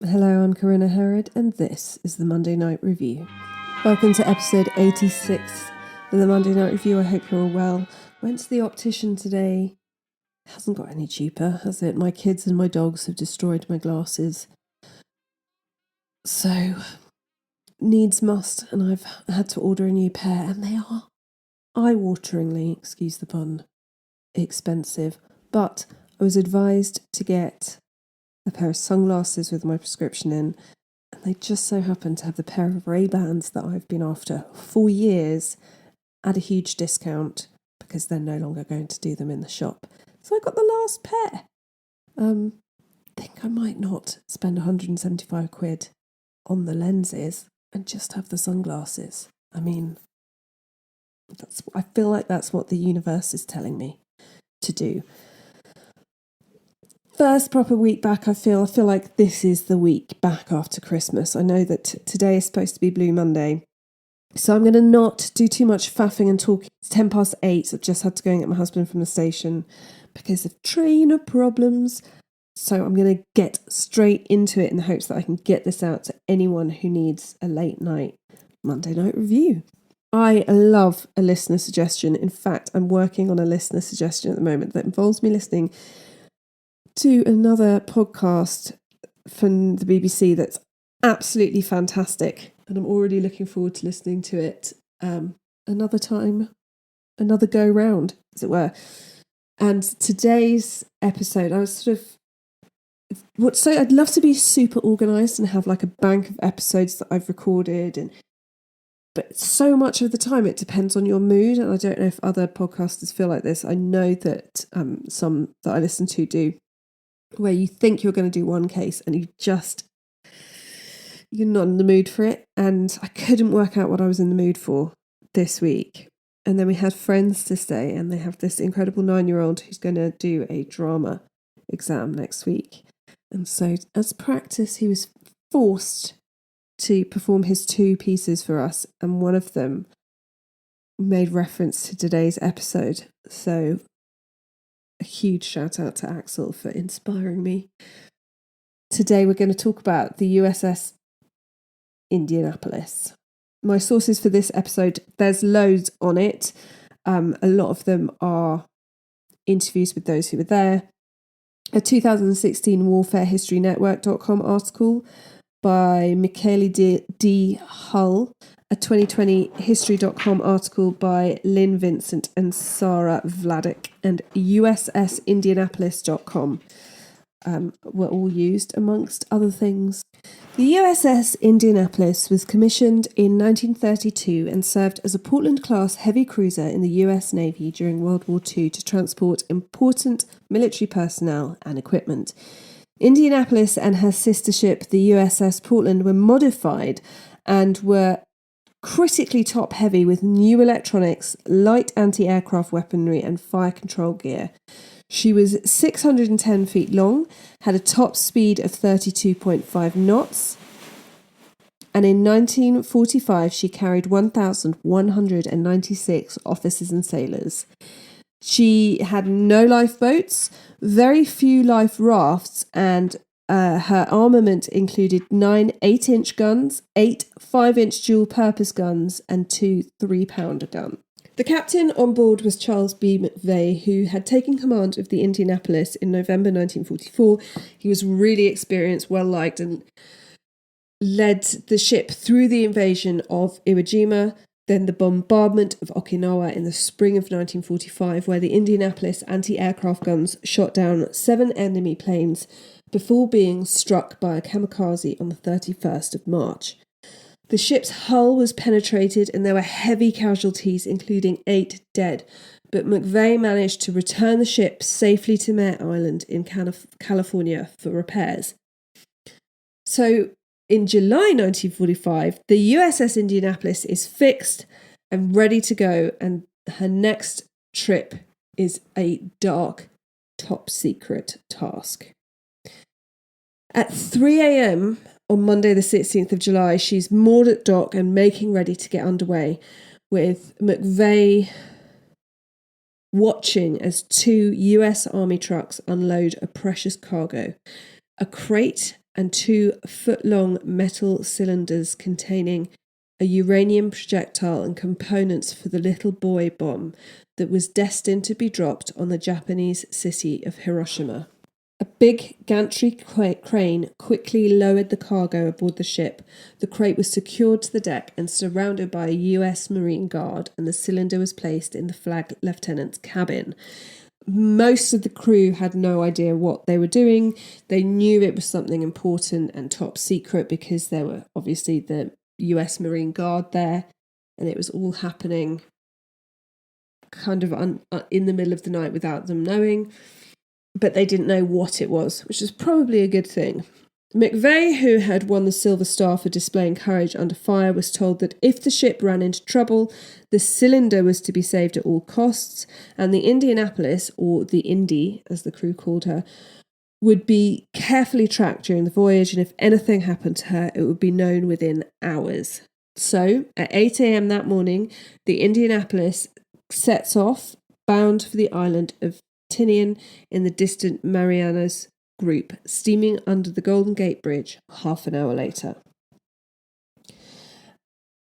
Hello, I'm Corinna Harrod, and this is the Monday Night Review. Welcome to episode 86 of the Monday Night Review. I hope you're all well. Went to the optician today. Hasn't got any cheaper, has it? My kids and my dogs have destroyed my glasses. So, needs must, and I've had to order a new pair, and they are eye-wateringly, excuse the pun, expensive. But I was advised to get a pair of sunglasses with my prescription in, and they just so happen to have the pair of Ray-Bans that I've been after for years at a huge discount because they're no longer going to do them in the shop. So I got the last pair. I think I might not spend 175 quid on the lenses and just have the sunglasses. I mean, I feel like that's what the universe is telling me to do. First proper week back, I feel like this is the week back after Christmas. I know that today is supposed to be Blue Monday, so I'm going to not do too much faffing and talking. It's 8:10. I've just had to go and get my husband from the station because of trainer problems. So I'm going to get straight into it in the hopes that I can get this out to anyone who needs a late night Monday night review. I love a listener suggestion. In fact, I'm working on a listener suggestion at the moment that involves me listening to another podcast from the BBC that's absolutely fantastic, and I'm already looking forward to listening to it another time, another go round, as it were. And today's episode, I was sort of I'd love to be super organised and have like a bank of episodes that I've recorded, but so much of the time it depends on your mood, and I don't know if other podcasters feel like this. I know that some that I listen to do, where you think you're going to do one case and you're not in the mood for it. And I couldn't work out what I was in the mood for this week. And then we had friends to stay, and they have this incredible 9-year-old who's going to do a drama exam next week. And so as practice, he was forced to perform his 2 pieces for us, and one of them made reference to today's episode. So a huge shout out to Axel for inspiring me. Today we're going to talk about the USS Indianapolis. My sources for this episode, there's loads on it. A lot of them are interviews with those who were there. A 2016 warfarehistorynetwork.com article by Michele D. Hull, a 2020 history.com article by Lynn Vincent and Sarah Vladeck, and USSIndianapolis.com were all used, amongst other things. The USS Indianapolis was commissioned in 1932 and served as a Portland-class heavy cruiser in the US Navy during World War II to transport important military personnel and equipment. Indianapolis and her sister ship, the USS Portland, were modified and were critically top-heavy with new electronics, light anti-aircraft weaponry, and fire control gear. She was 610 feet long, had a top speed of 32.5 knots, and in 1945 she carried 1,196 officers and sailors. She had no lifeboats, very few life rafts, and her armament included 9 8-inch guns, 8 5-inch dual-purpose guns, and 2 3-pounder guns. The captain on board was Charles B. McVeigh, who had taken command of the Indianapolis in November 1944. He was really experienced, well-liked, and led the ship through the invasion of Iwo Jima, then the bombardment of Okinawa in the spring of 1945, where the Indianapolis anti-aircraft guns shot down 7 enemy planes before being struck by a kamikaze on the 31st of March. The ship's hull was penetrated and there were heavy casualties, including 8 dead, but McVeigh managed to return the ship safely to Mare Island in California for repairs. So, in July 1945, the USS Indianapolis is fixed and ready to go, and her next trip is a dark, top-secret task. At 3 a.m. on Monday the 16th of July, she's moored at dock and making ready to get underway, with McVeigh watching as 2 US Army trucks unload a precious cargo. A crate and 2-foot-long metal cylinders containing a uranium projectile and components for the little boy bomb that was destined to be dropped on the Japanese city of Hiroshima. A big gantry crane quickly lowered the cargo aboard the ship. The crate was secured to the deck and surrounded by a US Marine Guard, and the cylinder was placed in the flag lieutenant's cabin. Most of the crew had no idea what they were doing. They knew it was something important and top secret because there were obviously the US Marine Guard there, and it was all happening kind of in the middle of the night without them knowing. But they didn't know what it was, which is probably a good thing. McVeigh, who had won the Silver Star for displaying courage under fire, was told that if the ship ran into trouble, the cylinder was to be saved at all costs, and the Indianapolis, or the Indy, as the crew called her, would be carefully tracked during the voyage, and if anything happened to her, it would be known within hours. So, at 8 a.m. that morning, the Indianapolis sets off, bound for the island of Tinian in the distant Marianas Group, steaming under the Golden Gate Bridge half an hour later.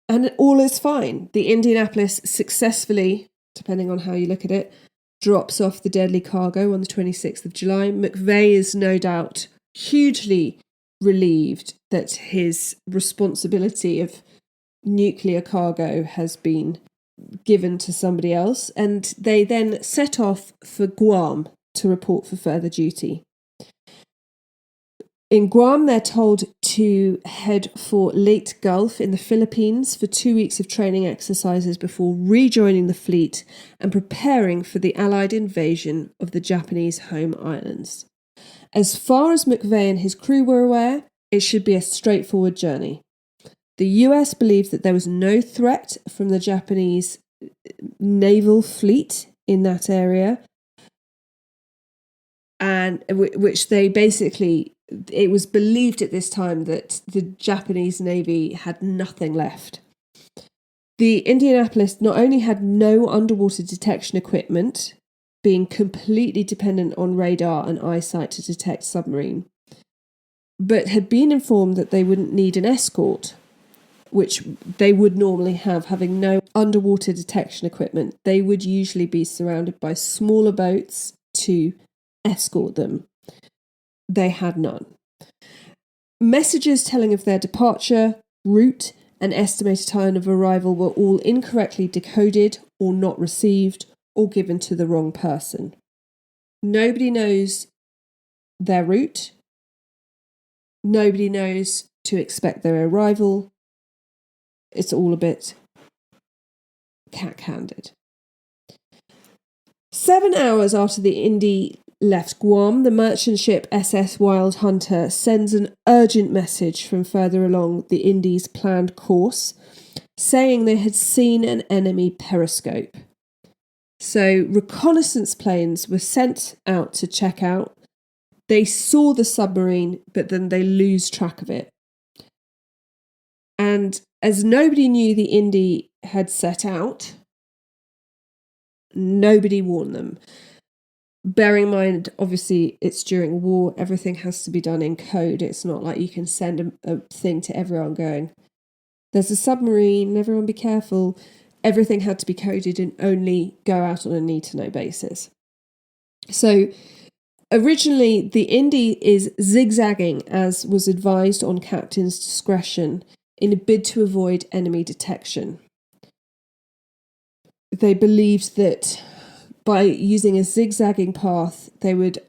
And all is fine. The Indianapolis successfully, depending on how you look at it, drops off the deadly cargo on the 26th of July. McVeigh is no doubt hugely relieved that his responsibility of nuclear cargo has been given to somebody else, and they then set off for Guam to report for further duty. In Guam, they're told to head for Leyte Gulf in the Philippines for 2 weeks of training exercises before rejoining the fleet and preparing for the Allied invasion of the Japanese home islands. As far as McVeigh and his crew were aware, it should be a straightforward journey. The US believed that there was no threat from the Japanese naval fleet in that area, and which they basically, it was believed at this time that the Japanese Navy had nothing left. The Indianapolis not only had no underwater detection equipment, being completely dependent on radar and eyesight to detect submarine, but had been informed that they wouldn't need an escort, which they would normally have, having no underwater detection equipment. They would usually be surrounded by smaller boats to escort them. They had none. Messages telling of their departure, route, and estimated time of arrival were all incorrectly decoded or not received or given to the wrong person. Nobody knows their route. Nobody knows to expect their arrival. It's all a bit cack-handed. 7 hours after the Indy left Guam, the merchant ship SS Wild Hunter sends an urgent message from further along the Indy's planned course, saying they had seen an enemy periscope. So reconnaissance planes were sent out to check out. They saw the submarine, but then they lose track of it. And as nobody knew the Indy had set out, nobody warned them. Bearing in mind, obviously, it's during war. Everything has to be done in code. It's not like you can send a thing to everyone going, there's a submarine, everyone be careful. Everything had to be coded and only go out on a need-to-know basis. So originally, the Indy is zigzagging, as was advised on captain's discretion, in a bid to avoid enemy detection. They believed that by using a zigzagging path, they would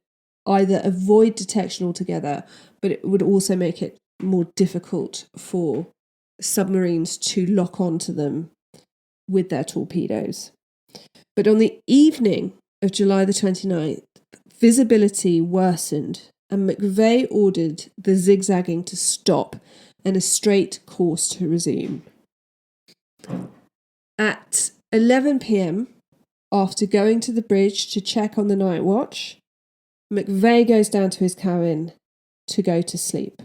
either avoid detection altogether, but it would also make it more difficult for submarines to lock onto them with their torpedoes. But on the evening of July the 29th, visibility worsened, and McVeigh ordered the zigzagging to stop and a straight course to resume. At 11 p.m, after going to the bridge to check on the night watch, McVeigh goes down to his cabin to go to sleep.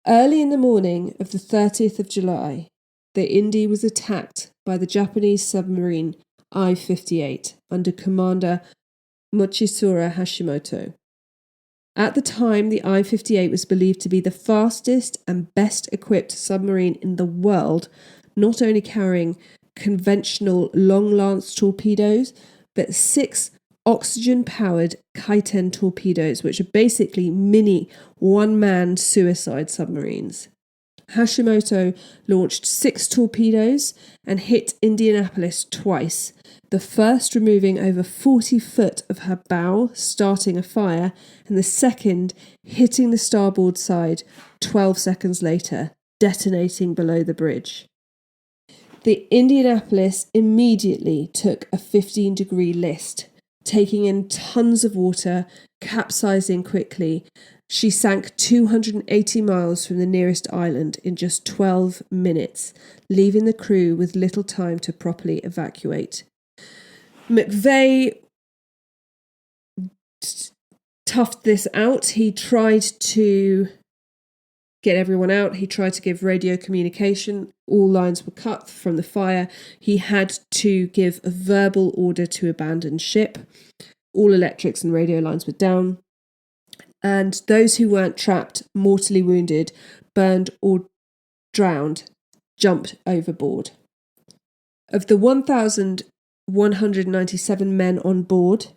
Early in the morning of the 30th of July, the Indy was attacked by the Japanese submarine I-58 under Commander Mochitsura Hashimoto. At the time, the I-58 was believed to be the fastest and best equipped submarine in the world, not only carrying conventional long-lance torpedoes, but 6 oxygen-powered Kaiten torpedoes, which are basically mini one-man suicide submarines. Hashimoto launched 6 torpedoes and hit Indianapolis twice, the first removing over 40 foot of her bow, starting a fire, and the second hitting the starboard side 12 seconds later, detonating below the bridge. The Indianapolis immediately took a 15-degree list, taking in tons of water, capsizing quickly. She sank 280 miles from the nearest island in just 12 minutes, leaving the crew with little time to properly evacuate. McVeigh toughed this out. He tried to get everyone out. He tried to give radio communication. All lines were cut from the fire. He had to give a verbal order to abandon ship. All electrics and radio lines were down. And those who weren't trapped, mortally wounded, burned or drowned, jumped overboard. Of the 1,197 men on board,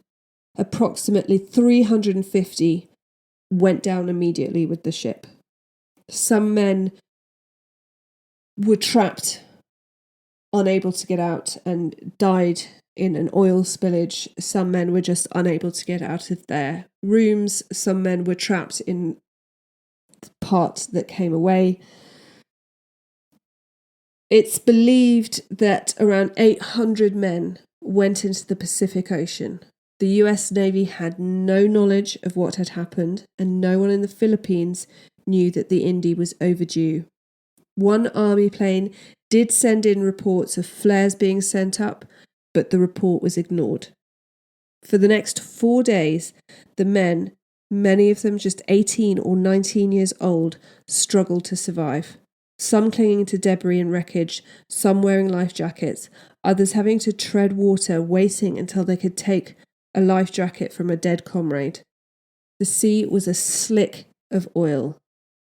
approximately 350 went down immediately with the ship. Some men were trapped, unable to get out, and died in an oil spillage. Some men were just unable to get out of their rooms. Some men were trapped in the part that came away. It's believed that around 800 men went into the Pacific Ocean. The US Navy had no knowledge of what had happened, and no one in the Philippines knew that the Indy was overdue. One army plane did send in reports of flares being sent up, but the report was ignored. For the next 4 days, the men, many of them just 18 or 19 years old, struggled to survive. Some clinging to debris and wreckage, some wearing life jackets, others having to tread water, waiting until they could take a life jacket from a dead comrade. The sea was a slick of oil.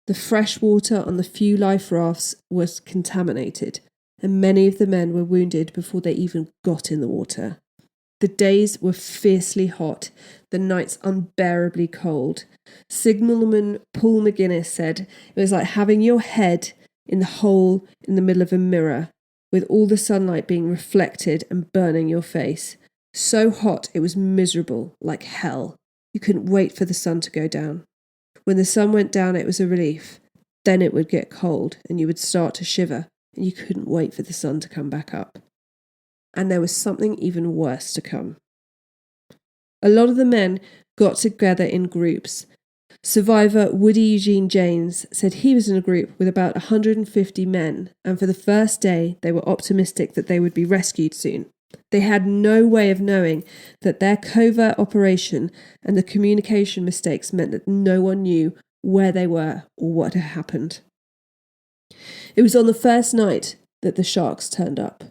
The fresh water on the few life rafts was contaminated, and many of the men were wounded before they even got in the water. The days were fiercely hot, the nights unbearably cold. Signalman Paul McGuinness said it was like having your head in the hole in the middle of a mirror, with all the sunlight being reflected and burning your face. So hot it was miserable, like hell. You couldn't wait for the sun to go down. When the sun went down, it was a relief. Then it would get cold, and you would start to shiver, and you couldn't wait for the sun to come back up. And there was something even worse to come. A lot of the men got together in groups. Survivor Woody Eugene James said he was in a group with about 150 men, and for the first day they were optimistic that they would be rescued soon. They had no way of knowing that their covert operation and the communication mistakes meant that no one knew where they were or what had happened. It was on the first night that the sharks turned up.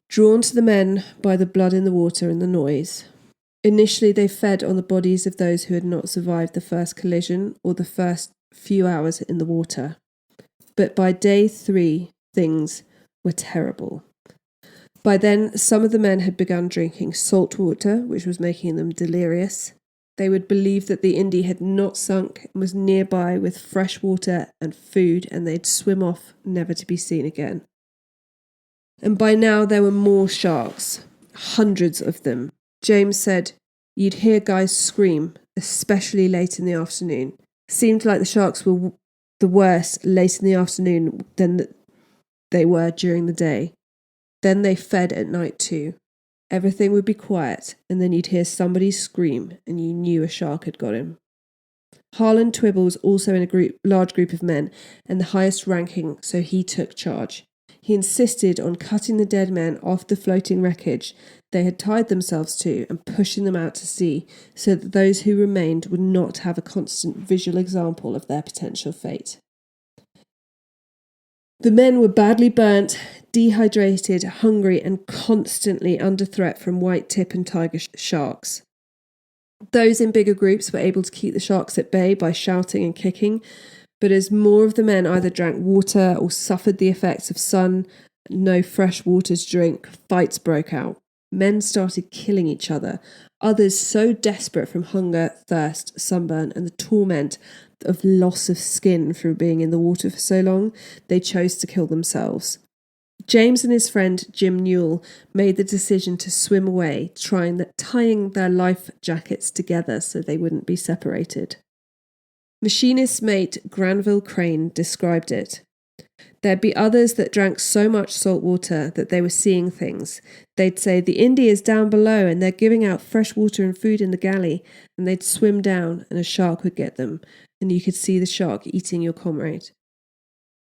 Drawn to the men by the blood in the water and the noise. Initially they fed on the bodies of those who had not survived the first collision or the first few hours in the water. But by day 3, things were terrible. By then, some of the men had begun drinking salt water, which was making them delirious. They would believe that the Indy had not sunk and was nearby with fresh water and food, and they'd swim off, never to be seen again. And by now there were more sharks, hundreds of them. James said, you'd hear guys scream, especially late in the afternoon. Seemed like the sharks were the worst late in the afternoon than they were during the day. Then they fed at night too. Everything would be quiet, and then you'd hear somebody scream, and you knew a shark had got him. Harlan Twibble was also in a large group of men, and the highest ranking, so he took charge. He insisted on cutting the dead men off the floating wreckage they had tied themselves to and pushing them out to sea, so that those who remained would not have a constant visual example of their potential fate. The men were badly burnt, dehydrated, hungry, and constantly under threat from white tip and tiger sharks. Those in bigger groups were able to keep the sharks at bay by shouting and kicking, but as more of the men either drank water or suffered the effects of sun, no fresh water to drink, fights broke out. Men started killing each other. Others, so desperate from hunger, thirst, sunburn, and the torment of loss of skin from being in the water for so long, they chose to kill themselves. James and his friend Jim Newell made the decision to swim away, tying their life jackets together so they wouldn't be separated. Machinist mate Granville Crane described it. There'd be others that drank so much salt water that they were seeing things. They'd say, "The Indy is down below and they're giving out fresh water and food in the galley," and they'd swim down and a shark would get them, and you could see the shark eating your comrade.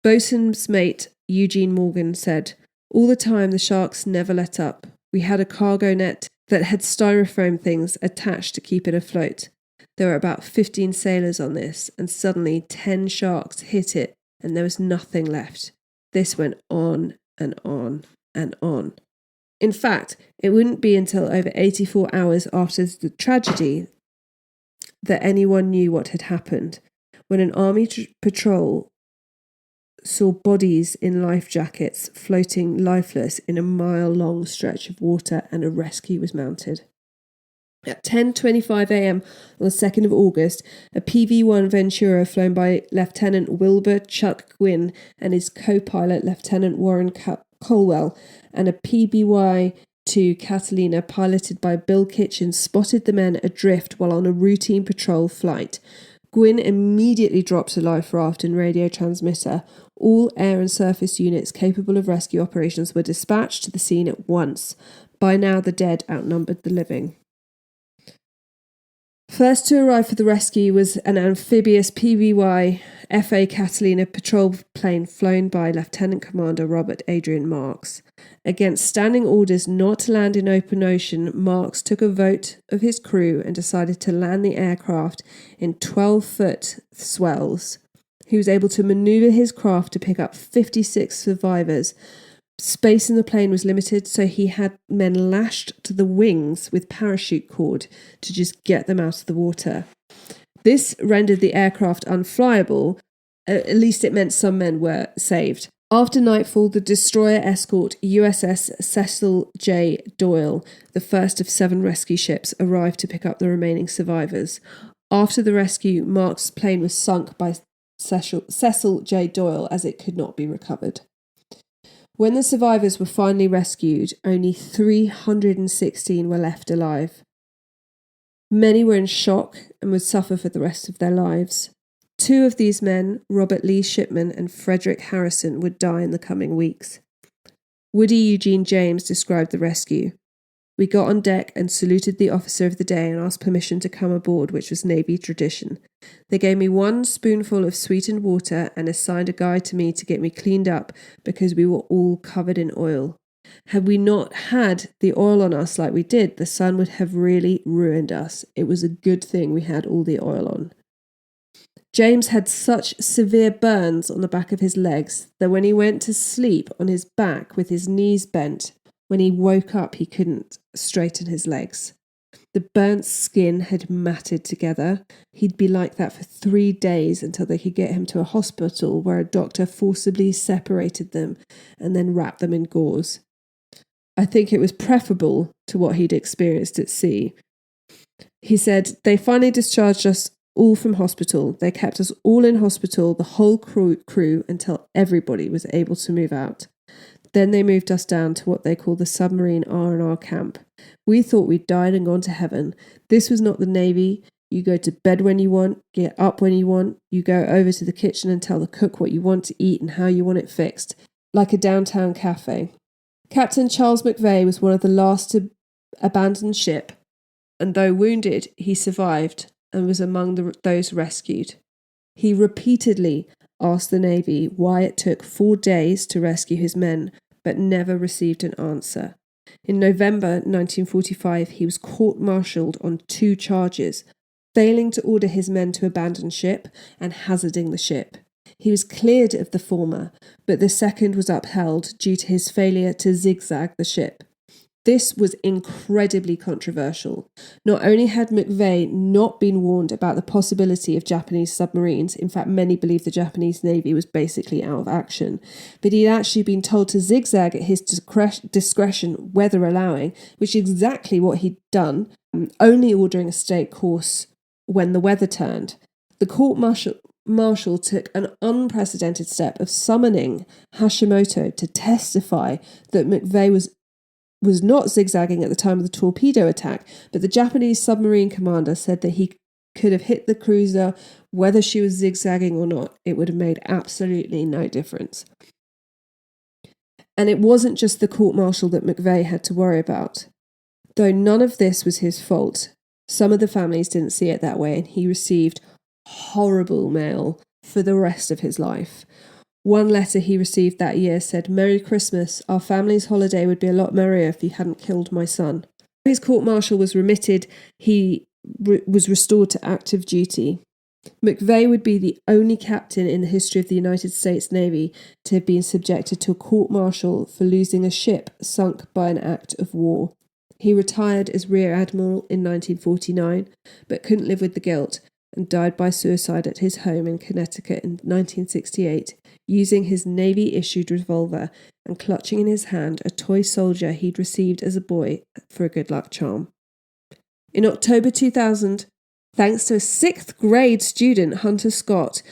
Bosun's mate Eugene Morgan said, "All the time the sharks never let up. We had a cargo net that had styrofoam things attached to keep it afloat. There were about 15 sailors on this, and suddenly 10 sharks hit it, and there was nothing left. This went on and on and on." In fact, it wouldn't be until over 84 hours after the tragedy that anyone knew what had happened, when an army patrol saw bodies in life jackets floating lifeless in a mile-long stretch of water, and a rescue was mounted. At 10:25 a.m. on the 2nd of August, a PV-1 Ventura flown by Lieutenant Wilbur Chuck Gwynn and his co-pilot Lieutenant Warren Colwell, and a PBY-2 Catalina piloted by Bill Kitchen spotted the men adrift while on a routine patrol flight. Gwynn immediately dropped a life raft and radio transmitter. All air and surface units capable of rescue operations were dispatched to the scene at once. By now, the dead outnumbered the living. First to arrive for the rescue was an amphibious PBY FA Catalina patrol plane flown by Lieutenant Commander Robert Adrian Marks. Against standing orders not to land in open ocean, Marks took a vote of his crew and decided to land the aircraft in 12-foot swells. He was able to maneuver his craft to pick up 56 survivors. Space in the plane was limited, so he had men lashed to the wings with parachute cord to just get them out of the water. This rendered the aircraft unflyable. At least it meant some men were saved. After nightfall, the destroyer escort USS Cecil J. Doyle, the first of 7 rescue ships, arrived to pick up the remaining survivors. After the rescue, Mark's plane was sunk by Cecil J. Doyle as it could not be recovered. When the survivors were finally rescued, only 316 were left alive. Many were in shock and would suffer for the rest of their lives. 2 of these men, Robert Lee Shipman and Frederick Harrison, would die in the coming weeks. Woody Eugene James described the rescue. "We got on deck and saluted the officer of the day and asked permission to come aboard, which was Navy tradition. They gave me 1 spoonful of sweetened water and assigned a guy to me to get me cleaned up because we were all covered in oil. Had we not had the oil on us like we did, the sun would have really ruined us. It was a good thing we had all the oil on." James had such severe burns on the back of his legs that when he went to sleep on his back with his knees bent, when he woke up he couldn't straighten his legs. The burnt skin had matted together. He'd be like that for 3 days until they could get him to a hospital where a doctor forcibly separated them and then wrapped them in gauze. I think it was preferable to what he'd experienced at sea. He said, "They finally discharged us all from hospital. They kept us all in hospital, the whole crew, until everybody was able to move out. Then they moved us down to what they call the submarine R&R camp. We thought we'd died and gone to heaven. This was not the Navy. You go to bed when you want, get up when you want. You go over to the kitchen and tell the cook what you want to eat and how you want it fixed, like a downtown cafe." Captain Charles McVeigh was one of the last to abandon ship, and though wounded, he survived and was among those rescued. He repeatedly asked the Navy why it took 4 days to rescue his men, but never received an answer. In November 1945, he was court-martialed on 2 charges, failing to order his men to abandon ship and hazarding the ship. He was cleared of the former, but the second was upheld due to his failure to zigzag the ship. This was incredibly controversial. Not only had McVeigh not been warned about the possibility of Japanese submarines, in fact, many believe the Japanese Navy was basically out of action, but he'd actually been told to zigzag at his discretion, weather allowing, which is exactly what he'd done, only ordering a straight course when the weather turned. The court-martial took an unprecedented step of summoning Hashimoto to testify that McVeigh was not zigzagging at the time of the torpedo attack, but the Japanese submarine commander said that he could have hit the cruiser whether she was zigzagging or not. It would have made absolutely no difference. And it wasn't just the court-martial that McVeigh had to worry about. Though none of this was his fault, some of the families didn't see it that way, and he received horrible mail for the rest of his life. One letter he received that year said, "Merry Christmas. Our family's holiday would be a lot merrier if you hadn't killed my son." His court-martial was remitted. He was restored to active duty. McVeigh would be the only captain in the history of the United States Navy to have been subjected to a court-martial for losing a ship sunk by an act of war. He retired as Rear Admiral in 1949, but couldn't live with the guilt and died by suicide at his home in Connecticut in 1968, using his Navy-issued revolver and clutching in his hand a toy soldier he'd received as a boy for a good luck charm. In October 2000, thanks to a 6th grade student, Hunter Scott,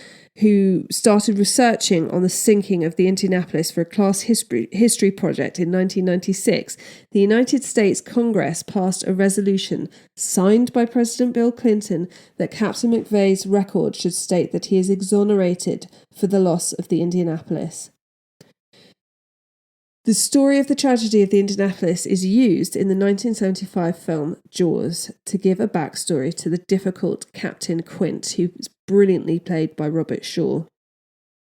who started researching on the sinking of the Indianapolis for a class history project in 1996, the United States Congress passed a resolution signed by President Bill Clinton that Captain McVeigh's record should state that he is exonerated for the loss of the Indianapolis. The story of the tragedy of the Indianapolis is used in the 1975 film Jaws to give a backstory to the difficult Captain Quint, who was brilliantly played by Robert Shaw.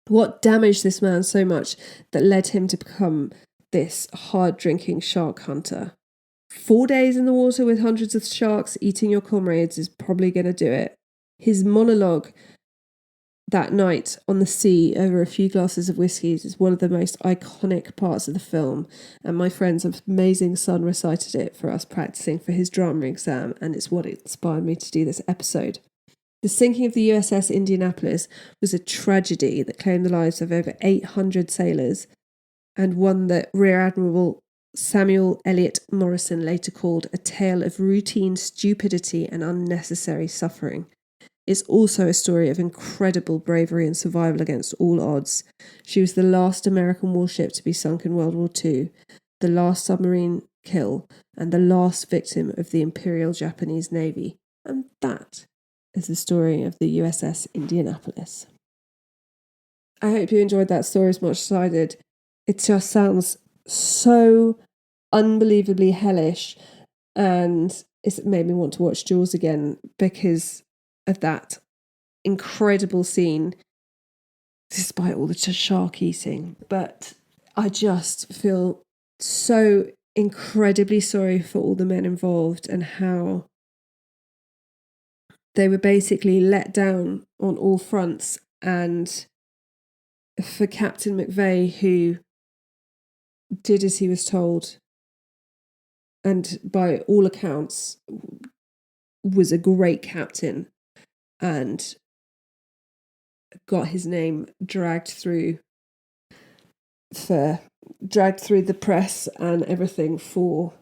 What damaged this man so much that led him to become this hard-drinking shark hunter? 4 days in the water with hundreds of sharks eating your comrades is probably going to do it. His monologue that night on the sea over a few glasses of whiskies is one of the most iconic parts of the film, and my friend's amazing son recited it for us practicing for his drama exam, and it's what inspired me to do this episode. The sinking of the USS Indianapolis was a tragedy that claimed the lives of over 800 sailors, and one that Rear Admiral Samuel Eliot Morrison later called a tale of routine stupidity and unnecessary suffering. It's also a story of incredible bravery and survival against all odds. She was the last American warship to be sunk in World War II, the last submarine kill, and the last victim of the Imperial Japanese Navy. And that is the story of the USS Indianapolis. I hope you enjoyed that story as much as I did. It just sounds so unbelievably hellish, and it's made me want to watch Jaws again because of that incredible scene, despite all the shark eating. But I just feel so incredibly sorry for all the men involved and how they were basically let down on all fronts. And for Captain McVeigh, who did as he was told, and by all accounts was a great captain, and got his name dragged through the press and everything for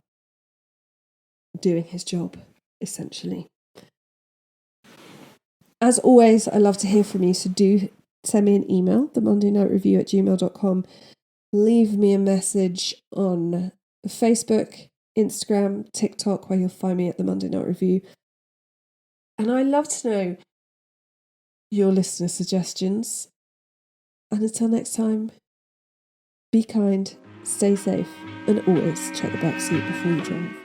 doing his job, essentially. As always, I love to hear from you, so do send me an email, themondaynightrevue@gmail.com. Leave me a message on Facebook, Instagram, TikTok, where you'll find me at The Monday Night Review. And I love to know your listener suggestions. And until next time, be kind, stay safe, and always check the back seat before you drive.